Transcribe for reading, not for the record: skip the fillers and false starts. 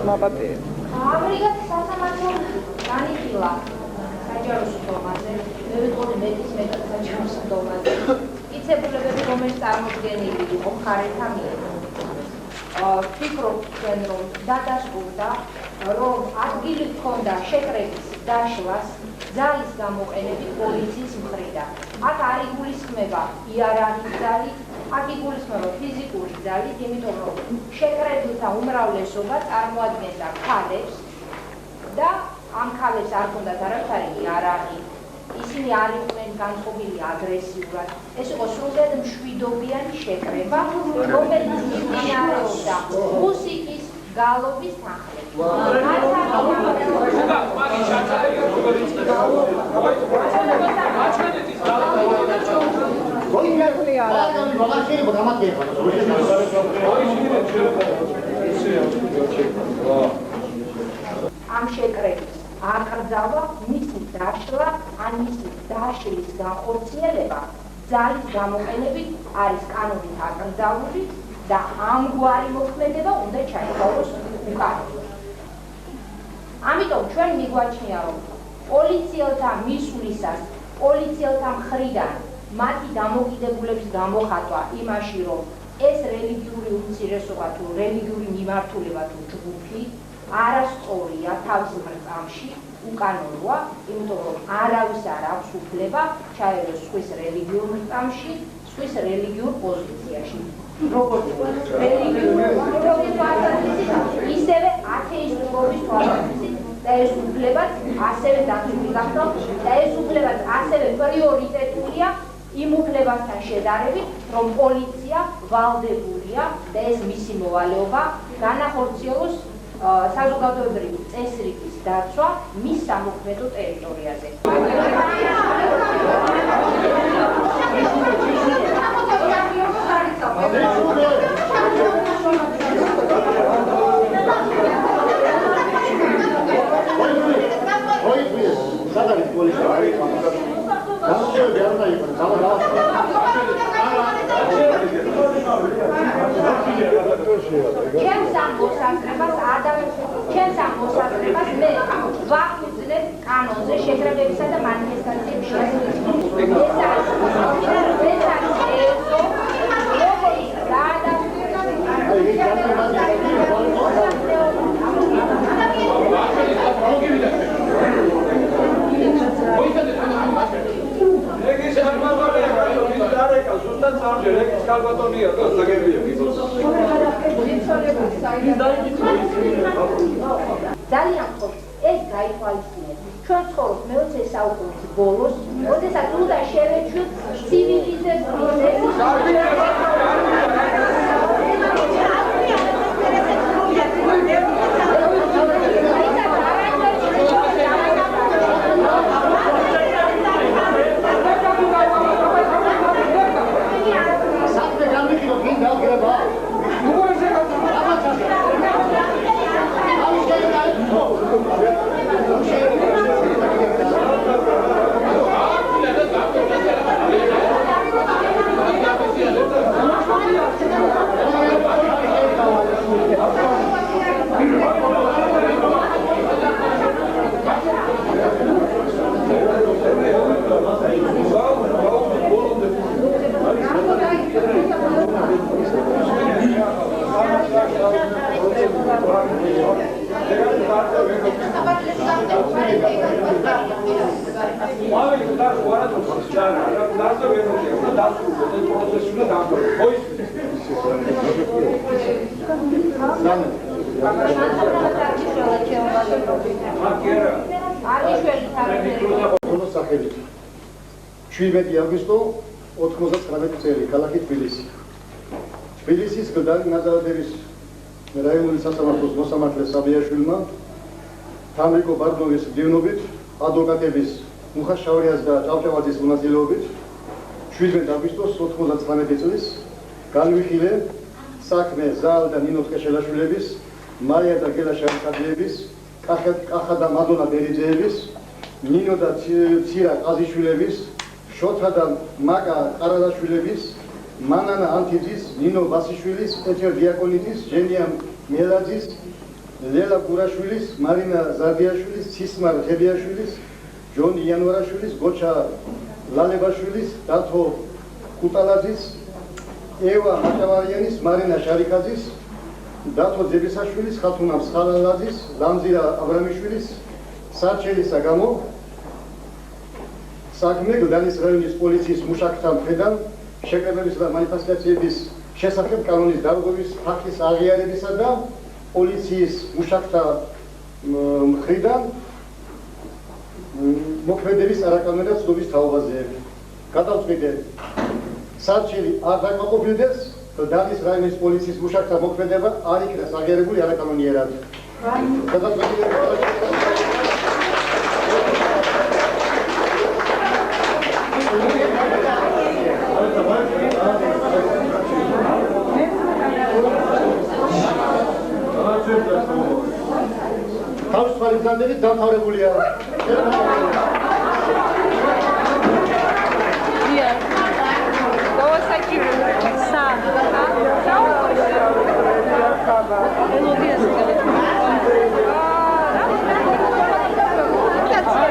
მაპატიე. ამრიგად სასამართლო განიხილა საჯარო სხდომაზე, მე ვიყავი მეტის მეტად საჯარო სხდომაზე. იცებულებები, რომელიც წარმოდგენილი იყო მხარეთა მიერ. ვფიქრობ თქვენ, რომ დადასტურდა, რომ ადგილი ჰქონდა შეკრების დაშლას ძალის გამოყენებით პოლიციის მხრიდან. აქ არ იგულისხმება იარაღის ძალით, აქ იგულისხმება ფიზიკური ძალით, იმიტომ რომ შეკრებილთა უმრავლესობა წარმოადგენდა ქალებს და ამ ქალებს არ ჰქონდათ არავითარი იარაღი. ისინი არ იყვნენ განწყობილი აგრესიულად. ეს იყო სრულიად მშვიდობიანი შეკრება, რომელიც მიმდინარეობდა მუსიკის გალობის თანხლებით. ამ შეკრების აკრძალვა, მისი დაშლა, ან მისი დაშლის განხორციელება ძალის გამოყენებით არის კანონით აკრძალული და ამგვარი მოქმედება უნდა ჩაითვალოს უკანონოდ. ამიტომ ჩვენ მიგვაჩნია, რომ პოლიციელთა მისვლისას, პოლიციელთა მხრიდან მათი დამოკიდებულების გამოხატვა იმაში, რომ ეს რელიგიური უმცირესობა თუ რელიგიური მიმართულება თუ ჯგუფი არასწორია თავის მრწამსში, უკანონოა, იმიტომ რომ არავის არ აქვს უფლება ჩაეროს სხვის რელიგიურ მრწამსში, სხვის რელიგიურ პოზიციაში. როგორც რელიგიური თვალსაზრისით, ისევე ათეისტურობის თვალსაზრისით და ეს უფლებაც ასევე დაცული გახდა და ეს უფლებაც ასევე პრიორიტეტულია იმ უფლებასთან შედარებით, რომ პოლიცია ვალდებულია და ეს მისი მოვალეობა განახორციელოს საზოგადოებრივი წესრიგის დაცვა მის სამოქმედო ტერიტორიაზე. ჩემს ამ მოსაზრებას მე ვაღვიძნებ კანონზე შეკრებებისა და მანიფესტაციების შესახებ. ეს არის ეზო, რომელიც დაადასტურდა ძალიან ხო ეს გაითვალისწინეთ. ჩვენ ცხოვრობთ მე-20 საუკუნის ბოლოს, როდესაც უნდა შევეჩვიოთ ცივილიზების აგვისტო 99 წელი ქალაქი თბილისი. თბილისის გდარი ნაზარათების რაიონული სასამართლოს მოსამართლე საბიაშვილმა თამრიკო ბარდნოვის მდივნობით, ადვოკატების მუხა შავრიას და ჭავჭავაძის მონაწილეობით 17 აგვისტოს 99 წლის განვიხილე საქმე ზაალ და ნინო ტყეშელაშვილების, მარია და გელა შარიხადიების, კახა და მადონა ბერიძეების, ნინო და ცირა ყაზიშვილების, შოთა და მაკა ყარადაშვილების, მანანა ანთიძის, ნინო ვასიშვილის, პეტრე დიაკონიძის, ჟენია მელაძის, ლელა გურაშვილის, მარინა ზარდიაშვილის, ცისმარ ხებიაშვილის, ჯონ იანვარაშვილის, გოჩა ლალებაშვილის, დათო კუტალაძის, ევა მაჭავარიანის, მარინა შარიკაძის, დათო ძებისაშვილის, ხათუნა მსხალალაძის, ლამზირა აბრამიშვილის, სარჩელისა გამო საქმე გლდანის რაიონის პოლიციის მუშაკთა მხრიდან შეკრებებისა და მანიფესტაციების შესახებ კანონის დარღვევის ფაქტის აღიარებისა და პოლიციის მუშაკთა მხრიდან მოქმედების არაკანონიერი ცნობის თაობაზე. გადავწყვიტე სარჩელი არ დაკმაყოფილდეს გლდანის რაიონის პოლიციის მუშაკთა მოქმედება არ იქნას აღიარებული არაკანონიერად. თავისუფალი ბრძანდებით დამთავრებულია. Sa.